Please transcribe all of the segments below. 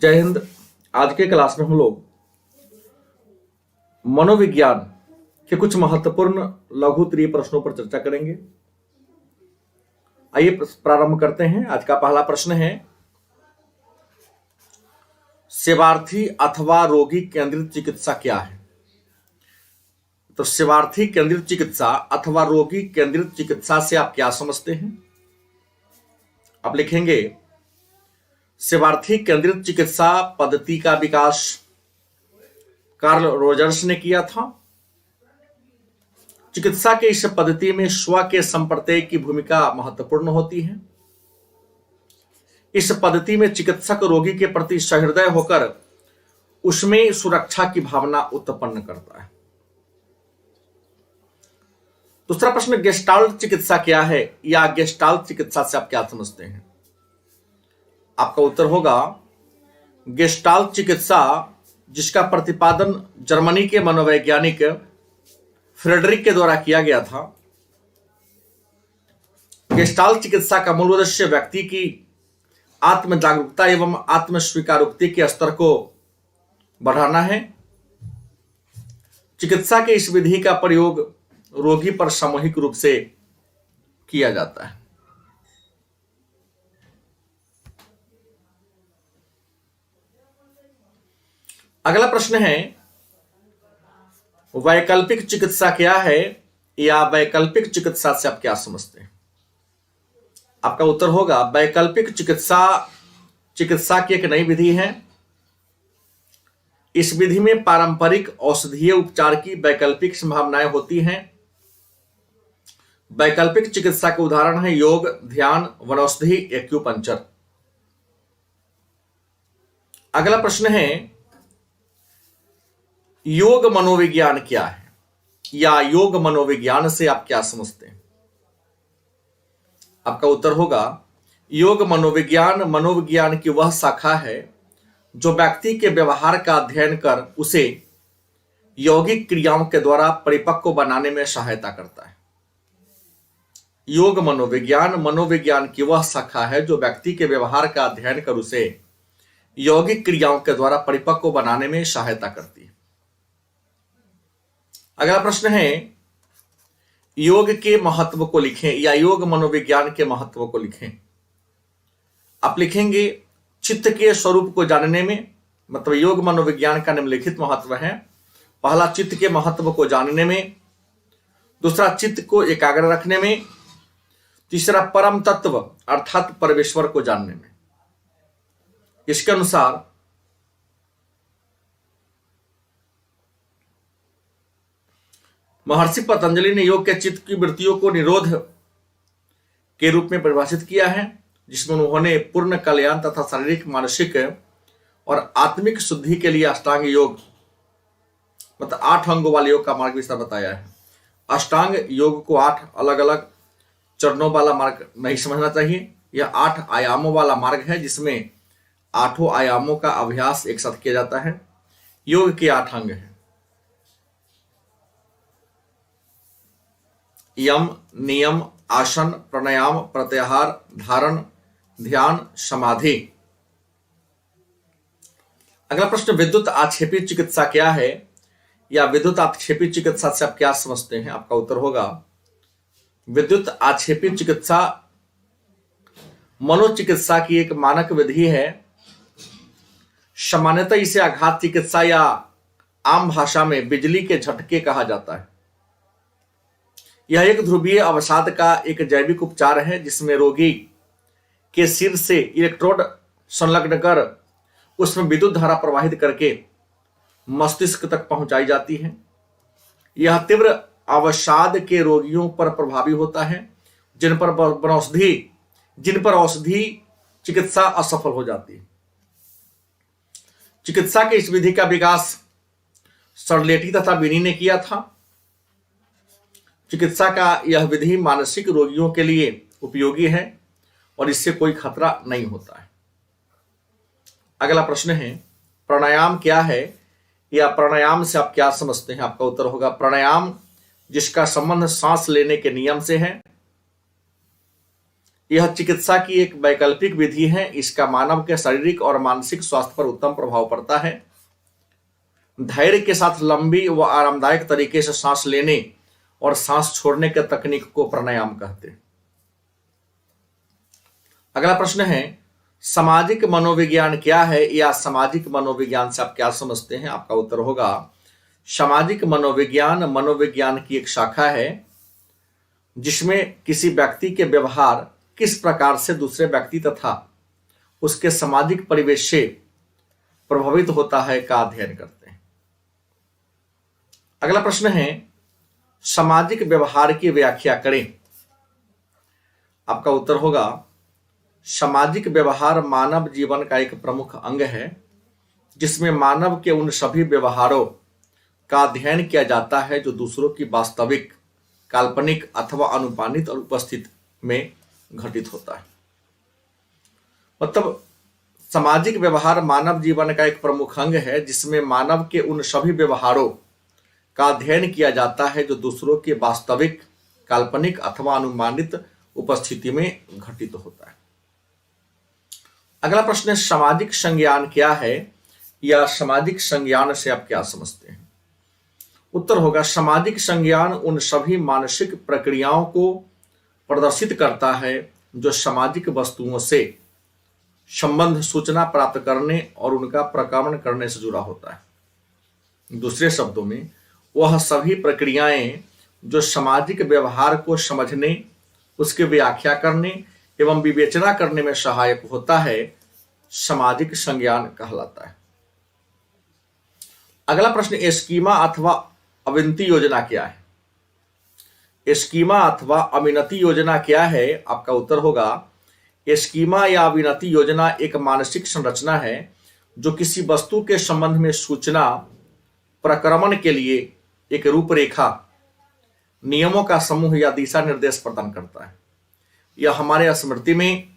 जय हिंद। आज के क्लास में हम लोग मनोविज्ञान के कुछ महत्वपूर्ण लघु उत्तरीय प्रश्नों पर चर्चा करेंगे। आइए प्रारंभ करते हैं। आज का पहला प्रश्न है, सेवार्थी अथवा रोगी केंद्रित चिकित्सा क्या है? तो सेवार्थी केंद्रित चिकित्सा अथवा रोगी केंद्रित चिकित्सा से आप क्या समझते हैं? आप लिखेंगे, सेवार्थी केंद्रित चिकित्सा पद्धति का विकास कार्ल रोजर्स ने किया था। चिकित्सा के इस पद्धति में स्व के संप्रत्यय की भूमिका महत्वपूर्ण होती है। इस पद्धति में चिकित्सक रोगी के प्रति सहृदय होकर उसमें सुरक्षा की भावना उत्पन्न करता है। दूसरा प्रश्न, गेस्टाल्ट चिकित्सा क्या है या गेस्टाल्ट चिकित्सा से आप क्या समझते हैं? आपका उत्तर होगा, गेस्टाल्ट चिकित्सा जिसका प्रतिपादन जर्मनी के मनोवैज्ञानिक फ्रेडरिक के द्वारा किया गया था। गेस्टाल्ट चिकित्सा का मूल उद्देश्य व्यक्ति की आत्म जागरूकता एवं आत्म स्वीकारोक्ति के स्तर को बढ़ाना है। चिकित्सा के इस विधि का प्रयोग रोगी पर सामूहिक रूप से किया जाता है। अगला प्रश्न है, वैकल्पिक चिकित्सा क्या है या वैकल्पिक चिकित्सा से आप क्या समझते हैं? आपका उत्तर होगा, वैकल्पिक चिकित्सा की एक नई विधि है। इस विधि में पारंपरिक औषधीय उपचार की वैकल्पिक संभावनाएं होती हैं। वैकल्पिक चिकित्सा के उदाहरण है योग, ध्यान, वनौषधि, एक्यूपंक्चर। अगला प्रश्न है, योग मनोविज्ञान क्या है या योग मनोविज्ञान से आप क्या समझते हैं? आपका उत्तर होगा, योग मनोविज्ञान की वह शाखा है जो व्यक्ति के व्यवहार का अध्ययन कर उसे यौगिक क्रियाओं के द्वारा परिपक्व बनाने में सहायता करता है। योग मनोविज्ञान की वह शाखा है जो व्यक्ति के व्यवहार का अध्ययन कर उसे यौगिक क्रियाओं के द्वारा परिपक्व बनाने में सहायता करती है। अगला प्रश्न है, योग के महत्व को लिखें या योग मनोविज्ञान के महत्व को लिखें। आप लिखेंगे, चित्त के स्वरूप को जानने में, मतलब योग मनोविज्ञान का निम्नलिखित महत्व है। पहला, चित्त के महत्व को जानने में। दूसरा, चित्त को एकाग्र रखने में। तीसरा, परम तत्व अर्थात परमेश्वर को जानने में। इसके अनुसार महर्षि पतंजलि ने योग के चित्त की वृत्तियों को निरोध के रूप में परिभाषित किया है, जिसमें उन्होंने पूर्ण कल्याण तथा शारीरिक, मानसिक और आत्मिक शुद्धि के लिए अष्टांग योग, मतलब 8 अंगों वाले योग का मार्ग विस्तार बताया है। अष्टांग योग को 8 अलग अलग चरणों वाला मार्ग नहीं समझना चाहिए। यह 8 आयामों वाला मार्ग है, जिसमें 8 आयामों का अभ्यास एक साथ किया जाता है। योग के 8 अंग हैं, यम, नियम, आसन, प्राणायाम, प्रत्याहार, धारण, ध्यान, समाधि। अगला प्रश्न, विद्युत आक्षेपी चिकित्सा क्या है या विद्युत आक्षेपी चिकित्सा से आप क्या समझते हैं? आपका उत्तर होगा, विद्युत आक्षेपी चिकित्सा मनोचिकित्सा की एक मानक विधि है। सामान्यतः इसे आघात चिकित्सा या आम भाषा में बिजली के झटके कहा जाता है। यह एक ध्रुवीय अवसाद का एक जैविक उपचार है, जिसमें रोगी के सिर से इलेक्ट्रोड संलग्न कर उसमें विद्युत धारा प्रवाहित करके मस्तिष्क तक पहुंचाई जाती है। यह तीव्र अवसाद के रोगियों पर प्रभावी होता है जिन पर औषधि चिकित्सा असफल हो जाती है। चिकित्सा की इस विधि का विकास सर्लेटी तथा बिनी ने किया था। चिकित्सा का यह विधि मानसिक रोगियों के लिए उपयोगी है और इससे कोई खतरा नहीं होता है। अगला प्रश्न है, प्राणायाम क्या है या प्राणायाम से आप क्या समझते हैं? आपका उत्तर होगा, प्राणायाम जिसका संबंध सांस लेने के नियम से है। यह चिकित्सा की एक वैकल्पिक विधि है। इसका मानव के शारीरिक और मानसिक स्वास्थ्य पर उत्तम प्रभाव पड़ता है। धैर्य के साथ लंबी व आरामदायक तरीके से सांस लेने और सांस छोड़ने के तकनीक को प्राणायाम कहते हैं। अगला प्रश्न है, सामाजिक मनोविज्ञान क्या है, या सामाजिक मनोविज्ञान से आप क्या समझते हैं? आपका उत्तर होगा, सामाजिक मनोविज्ञान मनोविज्ञान की एक शाखा है जिसमें किसी व्यक्ति के व्यवहार किस प्रकार से दूसरे व्यक्ति तथा उसके सामाजिक परिवेश से प्रभावित होता है का अध्ययन करते हैं। अगला प्रश्न है, सामाजिक व्यवहार की व्याख्या करें। आपका उत्तर होगा, सामाजिक व्यवहार मानव जीवन का एक प्रमुख अंग है जिसमें मानव के उन सभी व्यवहारों का अध्ययन किया जाता है जो दूसरों की वास्तविक, काल्पनिक अथवा अनुमानित उपस्थिति में घटित होता है। मतलब सामाजिक व्यवहार मानव जीवन का एक प्रमुख अंग है जिसमें मानव के उन सभी व्यवहारों का अध्ययन किया जाता है जो दूसरों की वास्तविक, काल्पनिक अथवा अनुमानित उपस्थिति में घटित होता है। अगला प्रश्न है, सामाजिक संज्ञान क्या है, या सामाजिक संज्ञान से आप क्या समझते हैं? उत्तर होगा, सामाजिक संज्ञान उन सभी मानसिक प्रक्रियाओं को प्रदर्शित करता है जो सामाजिक वस्तुओं से संबंध, सूचना प्राप्त करने और उनका प्रकामन करने से जुड़ा होता है। दूसरे शब्दों में, वह सभी प्रक्रियाएं जो सामाजिक व्यवहार को समझने, उसकी व्याख्या करने एवं विवेचना करने में सहायक होता है, सामाजिक संज्ञान कहलाता है। अगला प्रश्न, एस्कीमा अथवा अविनति योजना क्या है? एस्कीमा अथवा अविनति योजना क्या है? आपका उत्तर होगा, एस्कीमा या अविनति योजना एक मानसिक संरचना है जो किसी वस्तु के संबंध में सूचना प्रक्रमण के लिए एक रूपरेखा, नियमों का समूह या दिशा निर्देश प्रदान करता है। यह हमारे स्मृति में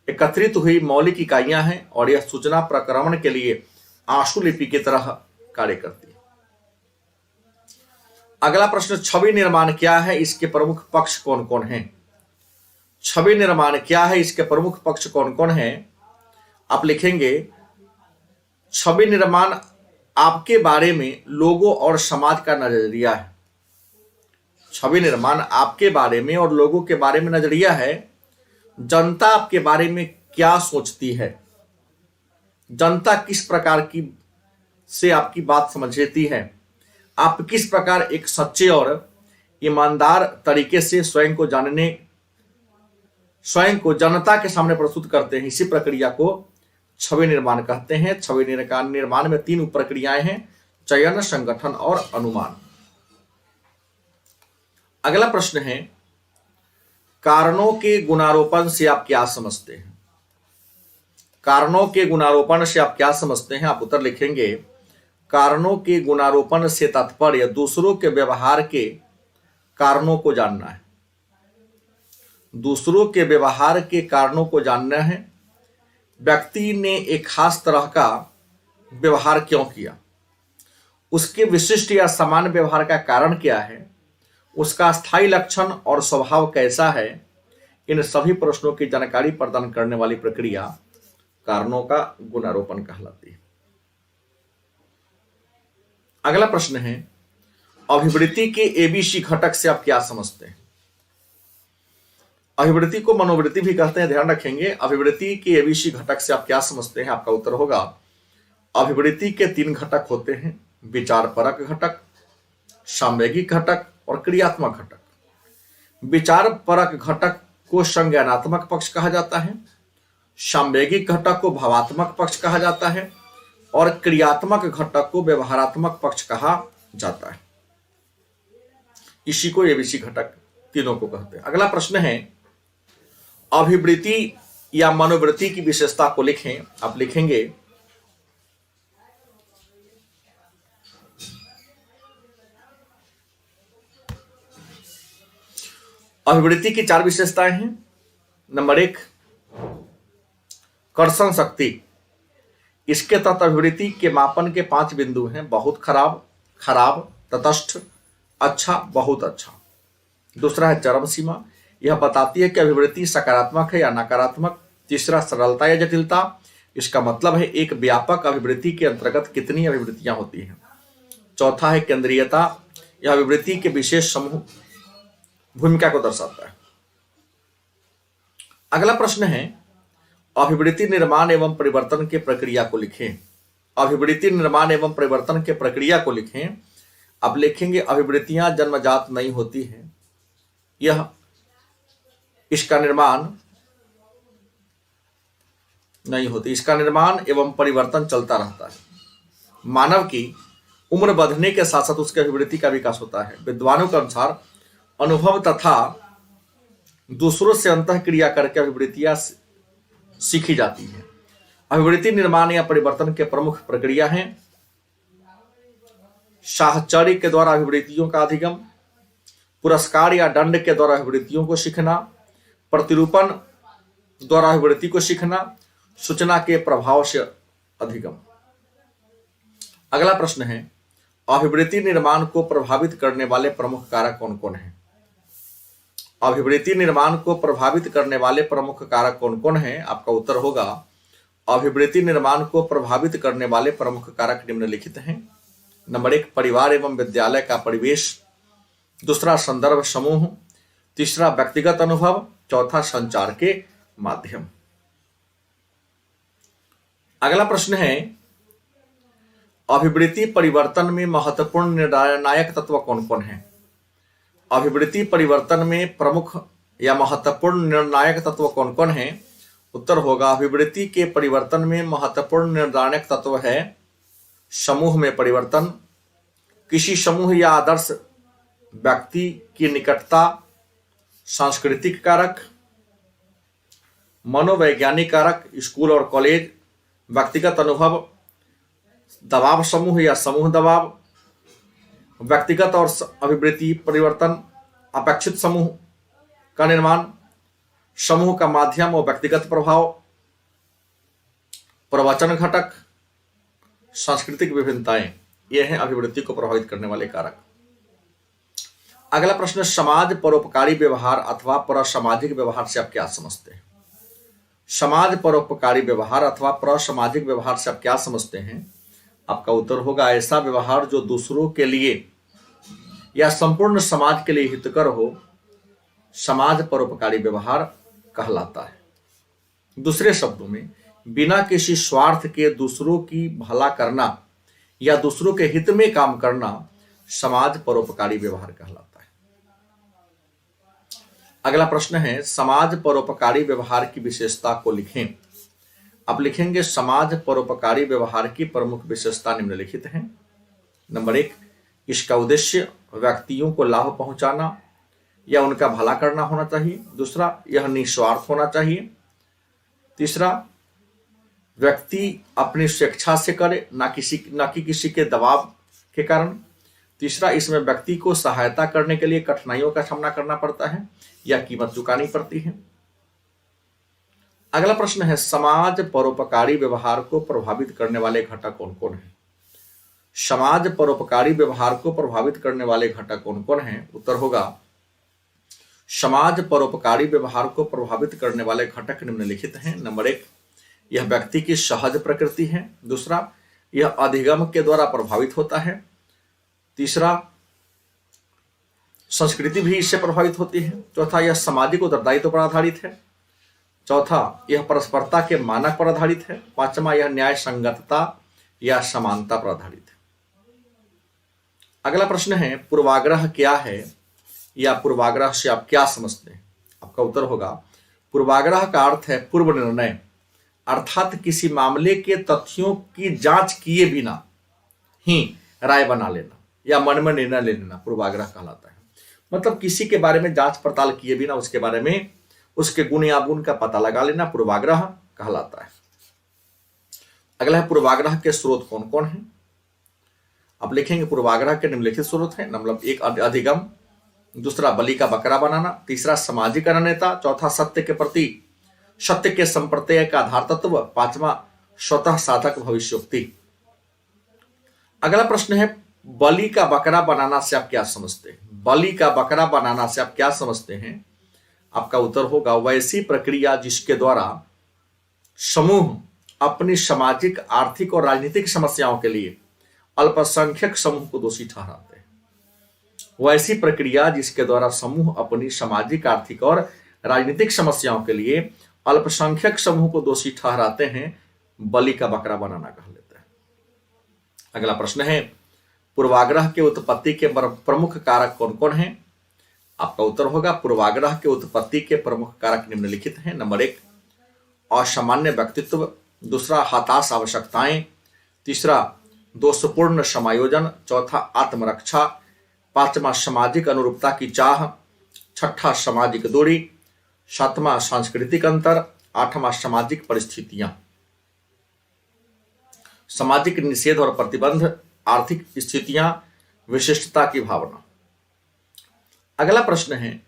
एकत्रित हुई मौलिक इकाइयां हैं और यह सूचना प्रक्रमण के लिए आंसुलिपि की तरह कार्य करती है। अगला प्रश्न, छवि निर्माण क्या है, इसके प्रमुख पक्ष कौन कौन हैं? छवि निर्माण क्या है, इसके प्रमुख पक्ष कौन कौन हैं? आप लिखेंगे, छवि निर्माण आपके बारे में लोगों और समाज का नजरिया है। छवि निर्माण आपके बारे में और लोगों के बारे में नजरिया है। जनता आपके बारे में क्या सोचती है, जनता किस प्रकार की से आपकी बात समझ लेती है, आप किस प्रकार एक सच्चे और ईमानदार तरीके से स्वयं को जनता के सामने प्रस्तुत करते हैं, इसी प्रक्रिया को छवि निर्माण कहते हैं। छवि निर्माण में 3 उप प्रक्रियाएं हैं, चयन, संगठन और अनुमान। अगला प्रश्न है, कारणों के गुणारोपण से आप क्या समझते हैं? कारणों के गुणारोपण से आप क्या समझते हैं? आप उत्तर लिखेंगे, कारणों के गुणारोपण से तात्पर्य दूसरों के व्यवहार के कारणों को जानना है। दूसरों के व्यवहार के कारणों को जानना है। व्यक्ति ने एक खास तरह का व्यवहार क्यों किया, उसके विशिष्ट या समान व्यवहार का कारण क्या है, उसका स्थायी लक्षण और स्वभाव कैसा है, इन सभी प्रश्नों की जानकारी प्रदान करने वाली प्रक्रिया कारणों का गुणारोपण कहलाती है। अगला प्रश्न है, अभिवृत्ति के एबीसी घटक से आप क्या समझते हैं? अभिवृत्ति को मनोवृत्ति भी कहते हैं, ध्यान रखेंगे। अभिवृत्ति के एबीसी घटक से आप क्या समझते हैं? आपका उत्तर होगा, अभिवृत्ति के 3 घटक होते हैं, विचारपरक घटक, सामवेगिक घटक और क्रियात्मक घटक। विचारपरक घटक को संज्ञानात्मक पक्ष कहा जाता है, सामवेगिक घटक को भावात्मक पक्ष कहा जाता है और क्रियात्मक घटक को व्यवहारात्मक पक्ष कहा जाता है। इसी को एबीसी घटक तीनों को कहते हैं। अगला प्रश्न है, अभिवृत्ति या मनोवृत्ति की विशेषता को लिखें। आप लिखेंगे, अभिवृत्ति की 4 विशेषताएं हैं। नंबर 1, कर्षण शक्ति। इसके तहत अभिवृत्ति के मापन के 5 बिंदु हैं, बहुत खराब, खराब, तटस्थ, अच्छा, बहुत अच्छा। दूसरा है चरम सीमा। यह बताती है कि अभिवृत्ति सकारात्मक है या नकारात्मक। तीसरा, सरलता या जटिलता, इसका मतलब है एक व्यापक अभिवृत्ति के अंतर्गत कितनी अभिवृत्तियां होती हैं। चौथा है केंद्रीयता, यह अभिवृत्ति के विशेष समूह भूमिका को दर्शाता है। अगला प्रश्न है, अभिवृत्ति निर्माण एवं परिवर्तन के प्रक्रिया को लिखें। अभिवृत्ति निर्माण एवं परिवर्तन के प्रक्रिया को लिखें। अब लिखेंगे, अभिवृत्तियां जन्मजात नहीं होती हैं, यह इसका निर्माण नहीं होती, इसका निर्माण एवं परिवर्तन चलता रहता है। मानव की उम्र बढ़ने के साथ साथ उसकी अभिवृत्ति का विकास होता है। विद्वानों के अनुसार अनुभव तथा दूसरों से अंतःक्रिया करके अभिवृत्तियां सीखी जाती है। अभिवृत्ति निर्माण या परिवर्तन के प्रमुख प्रक्रिया हैं साहचर्य के द्वारा अभिवृत्तियों का अधिगम, पुरस्कार या दंड के द्वारा अभिवृत्तियों को सीखना, प्रतिरूपण द्वारा अभिवृत्ति को सीखना, सूचना के प्रभाव से अधिगम। अगला प्रश्न है, अभिवृत्ति निर्माण को प्रभावित करने वाले प्रमुख कारक कौन कौन हैं। अभिवृत्ति निर्माण को प्रभावित करने वाले प्रमुख कारक कौन कौन हैं। आपका उत्तर होगा, अभिवृत्ति निर्माण को प्रभावित करने वाले प्रमुख कारक निम्नलिखित हैं। नंबर 1, परिवार एवं विद्यालय का परिवेश। दूसरा, संदर्भ समूह। तीसरा, व्यक्तिगत अनुभव। चौथा, संचार के माध्यम। अगला प्रश्न है, अभिवृत्ति परिवर्तन में महत्वपूर्ण निर्णायक तत्व कौन कौन है। अभिवृत्ति परिवर्तन में प्रमुख या महत्वपूर्ण निर्णायक तत्व कौन कौन है। उत्तर होगा, अभिवृत्ति के परिवर्तन में महत्वपूर्ण निर्णायक तत्व है समूह में परिवर्तन, किसी समूह या आदर्श व्यक्ति की निकटता, सांस्कृतिक कारक, मनोवैज्ञानिक कारक, स्कूल और कॉलेज, व्यक्तिगत अनुभव, दबाव समूह या समूह दबाव, व्यक्तिगत और अभिवृत्ति परिवर्तन, अपेक्षित समूह का निर्माण, समूह का माध्यम और व्यक्तिगत प्रभाव, प्रवचन घटक, सांस्कृतिक विभिन्नताएं, ये हैं अभिवृत्ति को प्रभावित करने वाले कारक। अगला प्रश्न, समाज परोपकारी व्यवहार अथवा प्रसामाजिक व्यवहार से आप क्या समझते हैं। समाज परोपकारी व्यवहार अथवा प्रसामाजिक व्यवहार से आप क्या समझते हैं। आपका उत्तर होगा, ऐसा व्यवहार जो दूसरों के लिए या संपूर्ण समाज के लिए हितकर हो, समाज परोपकारी व्यवहार कहलाता है। दूसरे शब्दों में, बिना किसी स्वार्थ के दूसरों की भला करना या दूसरों के हित में काम करना समाज परोपकारी व्यवहार कहलाता है। अगला प्रश्न है, समाज परोपकारी व्यवहार की विशेषता को लिखें। अब लिखेंगे, समाज परोपकारी व्यवहार की प्रमुख विशेषता निम्नलिखित हैं। नंबर 1, इसका उद्देश्य व्यक्तियों को लाभ पहुंचाना या उनका भला करना होना चाहिए। दूसरा, यह निस्वार्थ होना चाहिए। तीसरा, व्यक्ति अपनी स्वेच्छा से करे, ना कि किसी के दबाव के कारण। तीसरा, इसमें व्यक्ति को सहायता करने के लिए कठिनाइयों का सामना करना पड़ता है या कीमत चुकानी पड़ती है। अगला प्रश्न है, समाज परोपकारी व्यवहार को प्रभावित करने वाले घटक कौन कौन हैं। समाज परोपकारी व्यवहार को प्रभावित करने वाले घटक कौन कौन हैं। उत्तर होगा, समाज परोपकारी व्यवहार को प्रभावित करने वाले घटक निम्नलिखित हैं। नंबर 1, यह व्यक्ति की सहज प्रकृति है। दूसरा, यह अधिगम के द्वारा प्रभावित होता है। तीसरा, संस्कृति भी इससे प्रभावित होती है। चौथा, यह सामाजिक उत्तरदायित्व पर आधारित है। चौथा, यह परस्परता के मानक पर आधारित है। पांचवा, यह न्याय संगतता या समानता पर आधारित है। अगला प्रश्न है, पूर्वाग्रह क्या है या पूर्वाग्रह से आप क्या समझते हैं। आपका उत्तर होगा, पूर्वाग्रह का अर्थ है पूर्व निर्णय, अर्थात किसी मामले के तथ्यों की जांच किए बिना ही राय बना लेना या मन में निर्णय ले लेना पूर्वाग्रह कहलाता है। मतलब किसी के बारे में जांच पड़ताल किए बिना उसके बारे में उसके गुण या अवगुण का पता लगा लेना पूर्वाग्रह कहलाता है। अगला है, पूर्वाग्रह के स्रोत कौन कौन हैं। अब लिखेंगे, पूर्वाग्रह के निम्नलिखित स्रोत हैं। मतलब 1, अधिगम। दूसरा, बलि का बकरा बनाना। तीसरा, सामाजिक अनन्यता। चौथा, सत्य के संप्रत्यय का आधार तत्व। पांचवा, स्वतः साधक भविष्योक्ति। अगला प्रश्न है, बलि का बकरा बनाना से आप क्या समझते हैं। बलि का बकरा बनाना से आप क्या समझते हैं। आपका उत्तर होगा वैसी प्रक्रिया जिसके द्वारा समूह अपनी सामाजिक, आर्थिक और राजनीतिक समस्याओं के लिए अल्पसंख्यक समूह को दोषी ठहराते हैं। वैसी प्रक्रिया जिसके द्वारा समूह अपनी सामाजिक, आर्थिक और राजनीतिक समस्याओं के लिए अल्पसंख्यक समूह को दोषी ठहराते हैं, बलि का बकरा बनाना कह लेते हैं। अगला प्रश्न है, पूर्वाग्रह के उत्पत्ति के प्रमुख कारक कौन कौन हैं? आपका उत्तर होगा पूर्वाग्रह के उत्पत्ति के प्रमुख कारक निम्नलिखित हैं। नंबर 1, असामान्य व्यक्तित्व। दूसरा, हताश आवश्यकताएं। तीसरा, दोषपूर्ण समायोजन। चौथा, आत्मरक्षा। पांचवा, सामाजिक अनुरूपता की चाह। छठा, सामाजिक दूरी। सातवां, सांस्कृतिक अंतर। आठवां, सामाजिक परिस्थितियां। सामाजिक निषेध और प्रतिबंध, आर्थिक स्थितियां, विशिष्टता की भावना। अगला प्रश्न है,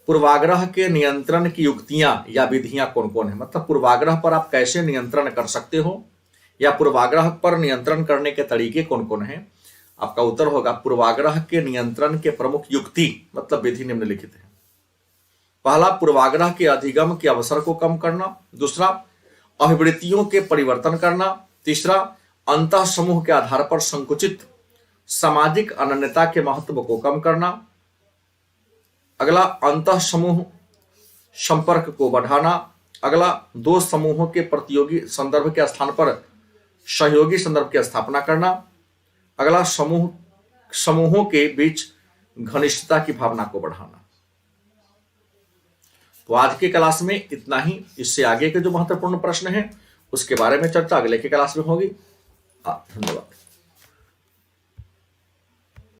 पूर्वाग्रह के नियंत्रण की युक्तियां या विधियां कौन कौन है? मतलब पूर्वाग्रह पर आप कैसे नियंत्रण कर सकते हो या पूर्वाग्रह पर नियंत्रण करने के तरीके कौन कौन है? आपका उत्तर होगा पूर्वाग्रह के नियंत्रण के प्रमुख युक्ति मतलब विधि निम्नलिखित है। पहला, पूर्वाग्रह के अधिगम के अवसर को कम करना। दूसरा, अभिवृत्तियों के परिवर्तन करना। तीसरा, अंतः समूह के आधार पर संकुचित सामाजिक अनन्यता के महत्व को कम करना। अगला, अंतः समूह संपर्क को बढ़ाना। अगला, दो समूहों के प्रतियोगी संदर्भ के स्थान पर सहयोगी संदर्भ की स्थापना करना। अगला, समूहों के बीच घनिष्ठता की भावना को बढ़ाना। तो आज के क्लास में इतना ही। इससे आगे के जो महत्वपूर्ण प्रश्न हैं उसके बारे में चर्चा अगले के क्लास में होगी। धन्यवाद।